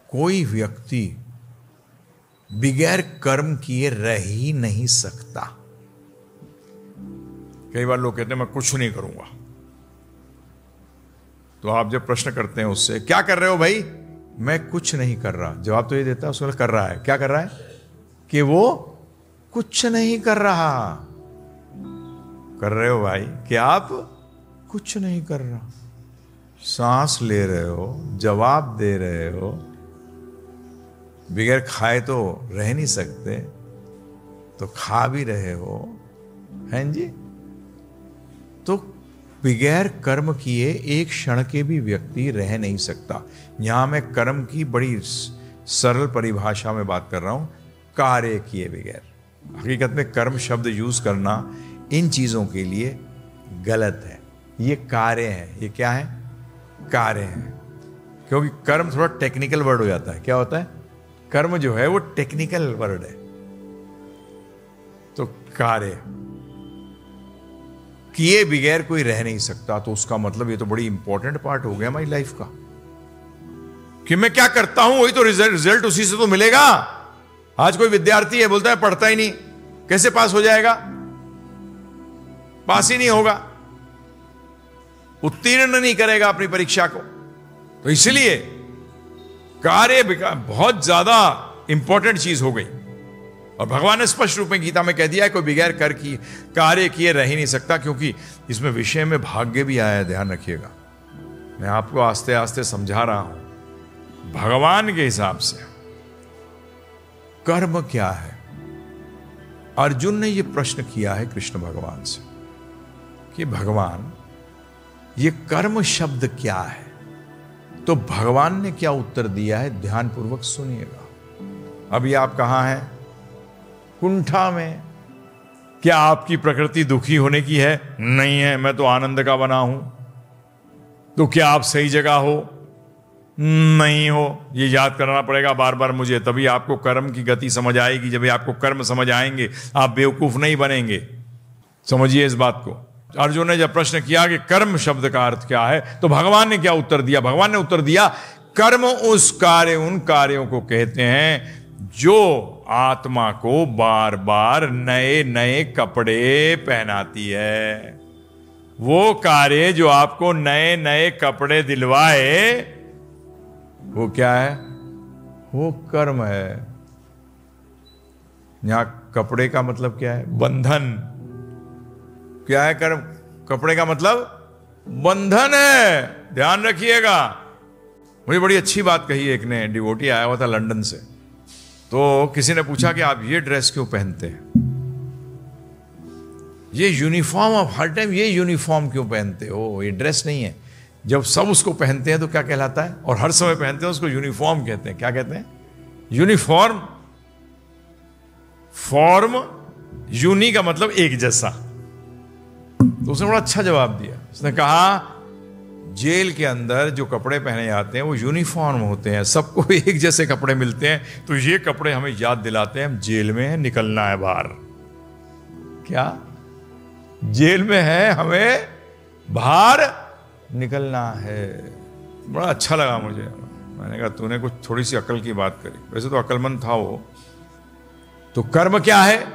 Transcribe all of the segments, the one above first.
कोई व्यक्ति बगैर कर्म किए रह ही नहीं सकता। कई बार लोग कहते हैं मैं कुछ नहीं करूंगा, तो आप जब प्रश्न करते हैं उससे क्या कर रहे हो भाई, मैं कुछ नहीं कर रहा, जवाब तो ये देता है उसको कर रहा है। क्या कर रहा है कि वो कुछ नहीं कर रहा। कर रहे हो भाई कि आप कुछ नहीं कर रहा, सांस ले रहे हो, जवाब दे रहे हो, बगैर खाए तो रह नहीं सकते, तो खा भी रहे हो, हैं जी। तो बगैर कर्म किए एक क्षण के भी व्यक्ति रह नहीं सकता। यहां मैं कर्म की बड़ी सरल परिभाषा में बात कर रहा हूं, कार्य किए बगैर। हकीकत में कर्म शब्द यूज करना इन चीजों के लिए गलत है। ये कार्य है, ये क्या है, कार्य है। क्योंकि कर्म थोड़ा टेक्निकल वर्ड हो जाता है। क्या होता है, कर्म जो है वो टेक्निकल वर्ड है। तो कार्य किए बगैर कोई रह नहीं सकता, तो उसका मतलब ये तो बड़ी इंपॉर्टेंट पार्ट हो गया हमारी लाइफ का कि मैं क्या करता हूं वही तो रिजल्ट उसी से तो मिलेगा। आज कोई विद्यार्थी है, बोलता है पढ़ता ही नहीं, कैसे पास हो जाएगा, पास ही नहीं होगा, उत्तीर्ण नहीं करेगा अपनी परीक्षा को। तो इसलिए कार्य बहुत ज्यादा इंपॉर्टेंट चीज हो गई। और भगवान ने स्पष्ट रूप में गीता में कह दिया है कोई बगैर कार्य किए रह ही नहीं सकता, क्योंकि इसमें विषय में भाग्य भी आया है, ध्यान रखिएगा। मैं आपको आस्ते आस्ते समझा रहा हूं। भगवान के हिसाब से कर्म क्या है। अर्जुन ने यह प्रश्न किया है कृष्ण भगवान से कि भगवान ये कर्म शब्द क्या है। तो भगवान ने क्या उत्तर दिया है, ध्यानपूर्वक सुनिएगा। अभी आप कहां हैं, कुंठा में। क्या आपकी प्रकृति दुखी होने की है, नहीं है, मैं तो आनंद का बना हूं। तो क्या आप सही जगह हो, नहीं हो। ये याद करना पड़ेगा बार बार मुझे, तभी आपको कर्म की गति समझ आएगी। जब आपको कर्म समझ आएंगे आप बेवकूफ नहीं बनेंगे। समझिए इस बात को। अर्जुन ने जब प्रश्न किया कि कर्म शब्द का अर्थ क्या है, तो भगवान ने क्या उत्तर दिया। भगवान ने उत्तर दिया कर्म उन कार्यों को कहते हैं जो आत्मा को बार बार नए नए कपड़े पहनाती है। वो कार्य जो आपको नए नए कपड़े दिलवाए, वो क्या है, वो कर्म है। यहां कपड़े का मतलब क्या है, बंधन। क्या है कर्म, कपड़े का मतलब बंधन है, ध्यान रखिएगा। मुझे बड़ी अच्छी बात कही एक ने, डिवोटी आया हुआ था लंदन से, तो किसी ने पूछा कि आप ये ड्रेस क्यों पहनते हैं, ये यूनिफॉर्म, आप हर टाइम ये यूनिफॉर्म क्यों पहनते हो, ये ड्रेस नहीं है। जब सब उसको पहनते हैं तो क्या कहलाता है, और हर समय पहनते हैं उसको यूनिफॉर्म कहते हैं। क्या कहते हैं, यूनिफॉर्म। फॉर्म, यूनि का मतलब एक जैसा। तो उसने बड़ा अच्छा जवाब दिया। उसने कहा जेल के अंदर जो कपड़े पहने जाते हैं वो यूनिफॉर्म होते हैं, सबको एक जैसे कपड़े मिलते हैं, तो ये कपड़े हमें याद दिलाते हैं हम जेल में हैं, निकलना है बाहर। क्या, जेल में है, हमें बाहर निकलना है। बड़ा अच्छा लगा मुझे। मैंने कहा तूने कुछ थोड़ी सी अकल की बात करी, वैसे तो अकलमंद था वो। तो कर्म क्या है,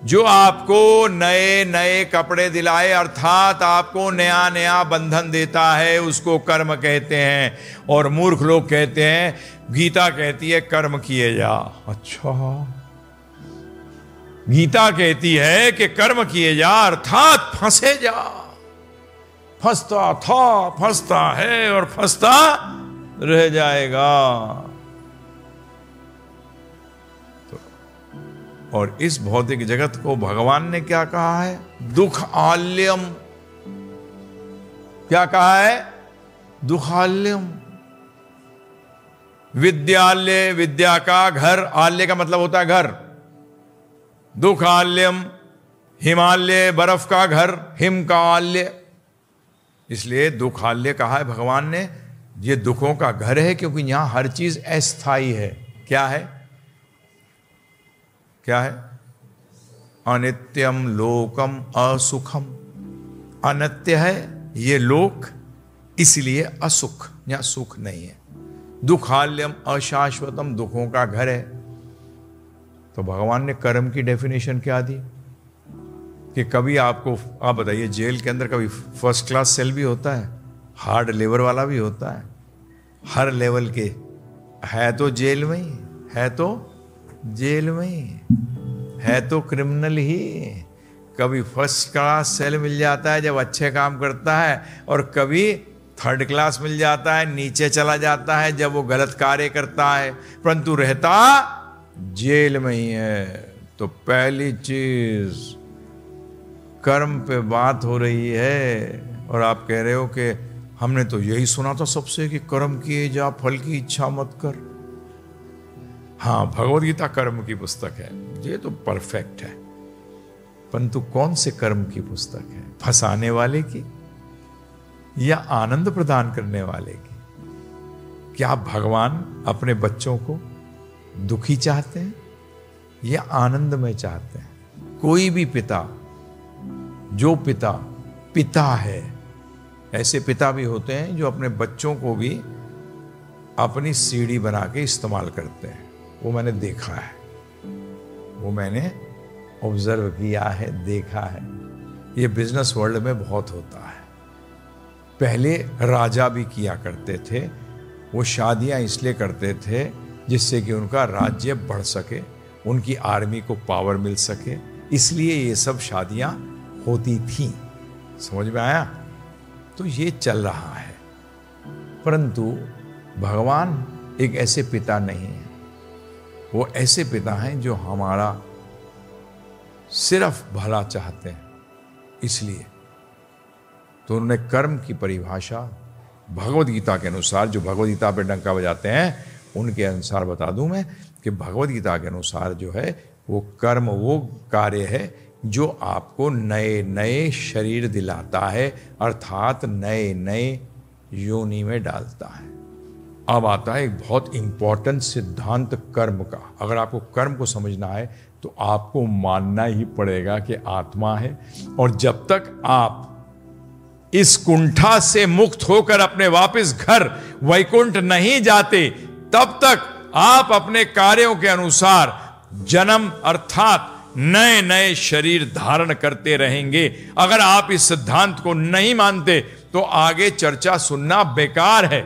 जो आपको नए नए कपड़े दिलाए, अर्थात आपको नया नया बंधन देता है, उसको कर्म कहते हैं। और मूर्ख लोग कहते हैं, गीता कहती है कर्म किए जा। अच्छा, गीता कहती है कि कर्म किए जा अर्थात फंसे जा। फंसता था, फंसता है और फंसता रह जाएगा। और इस भौतिक जगत को भगवान ने क्या कहा है, दुख आल्यम। क्या कहा है, दुखाल्यम। विद्यालय, विद्या का घर, आल्य का मतलब होता है घर। दुख आल्यम, हिमालय बर्फ का घर, हिम का आल्य। इसलिए दुखाल्य कहा है भगवान ने, ये दुखों का घर है, क्योंकि यहां हर चीज अस्थाई है। क्या है, क्या है, अनित्यम लोकम असुखम। अनित्य है ये लोक, इसलिए असुख, यहां सुख नहीं है। दुखाल्यम अशाश्वतम, दुखों का घर है। तो भगवान ने कर्म की डेफिनेशन क्या दी कि कभी आपको, आप बताइए, जेल के अंदर कभी फर्स्ट क्लास सेल भी होता है, हार्ड लेबर वाला भी होता है, हर लेवल के है तो जेल में ही, है तो जेल में ही, है तो क्रिमिनल ही। कभी फर्स्ट क्लास सेल मिल जाता है जब अच्छे काम करता है, और कभी थर्ड क्लास मिल जाता है, नीचे चला जाता है जब वो गलत कार्य करता है, परंतु रहता जेल में ही है। तो पहली चीज, कर्म पे बात हो रही है और आप कह रहे हो कि हमने तो यही सुना था सबसे कि कर्म किए जा, फल की इच्छा मत कर। हाँ, भगवद गीता कर्म की पुस्तक है, ये तो परफेक्ट है, परंतु कौन से कर्म की पुस्तक है? फंसाने वाले की या आनंद प्रदान करने वाले की? क्या भगवान अपने बच्चों को दुखी चाहते हैं या आनंद में चाहते हैं? कोई भी पिता, जो पिता पिता है, ऐसे पिता भी होते हैं जो अपने बच्चों को भी अपनी सीढ़ी बना के इस्तेमाल करते हैं। वो मैंने देखा है, वो मैंने ऑब्जर्व किया है, देखा है। ये बिजनेस वर्ल्ड में बहुत होता है। पहले राजा भी किया करते थे, वो शादियां इसलिए करते थे जिससे कि उनका राज्य बढ़ सके, उनकी आर्मी को पावर मिल सके, इसलिए ये सब शादियां होती थी। समझ में आया? तो ये चल रहा है। परंतु भगवान एक ऐसे पिता नहीं है, वो ऐसे पिता हैं जो हमारा सिर्फ भला चाहते हैं। इसलिए तो उन्होंने कर्म की परिभाषा भगवद गीता के अनुसार, जो भगवद गीता पे डंका बजाते हैं उनके अनुसार बता दूं मैं कि भगवद गीता के अनुसार जो है वो कर्म वो कार्य है जो आपको नए नए शरीर दिलाता है, अर्थात नए नए योनि में डालता है। अब आता है एक बहुत इंपॉर्टेंट सिद्धांत कर्म का। अगर आपको कर्म को समझना है तो आपको मानना ही पड़ेगा कि आत्मा है, और जब तक आप इस कुंठा से मुक्त होकर अपने वापस घर वैकुंठ नहीं जाते, तब तक आप अपने कार्यों के अनुसार जन्म अर्थात नए नए शरीर धारण करते रहेंगे। अगर आप इस सिद्धांत को नहीं मानते तो आगे चर्चा सुनना बेकार है।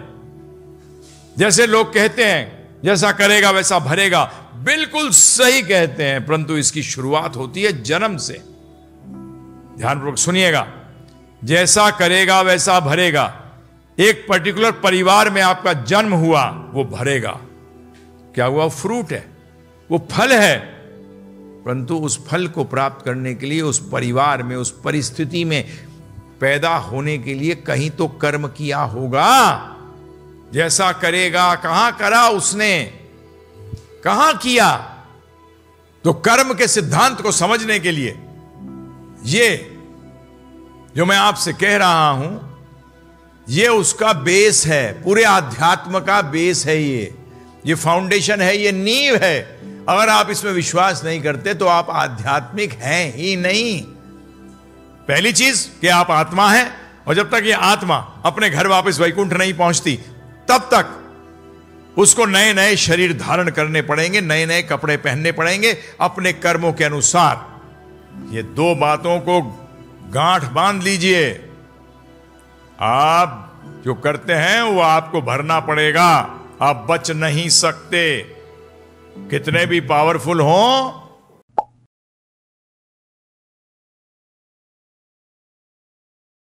जैसे लोग कहते हैं जैसा करेगा वैसा भरेगा, बिल्कुल सही कहते हैं, परंतु इसकी शुरुआत होती है जन्म से। ध्यानपूर्वक सुनिएगा, जैसा करेगा वैसा भरेगा। एक पर्टिकुलर परिवार में आपका जन्म हुआ, वो भरेगा। क्या हुआ? फ्रूट है, वो फल है, परंतु उस फल को प्राप्त करने के लिए उस परिवार में, उस परिस्थिति में पैदा होने के लिए कहीं तो कर्म किया होगा। जैसा करेगा, कहां करा उसने, कहां किया? तो कर्म के सिद्धांत को समझने के लिए ये जो मैं आपसे कह रहा हूं, ये उसका बेस है, पूरे आध्यात्म का बेस है। ये फाउंडेशन है, ये नींव है। अगर आप इसमें विश्वास नहीं करते तो आप आध्यात्मिक हैं ही नहीं। पहली चीज कि आप आत्मा हैं, और जब तक ये आत्मा अपने घर वापस वैकुंठ नहीं पहुंचती, तब तक उसको नए नए शरीर धारण करने पड़ेंगे, नए नए कपड़े पहनने पड़ेंगे अपने कर्मों के अनुसार। ये दो बातों को गांठ बांध लीजिए। आप जो करते हैं वो आपको भरना पड़ेगा, आप बच नहीं सकते। कितने भी पावरफुल हों,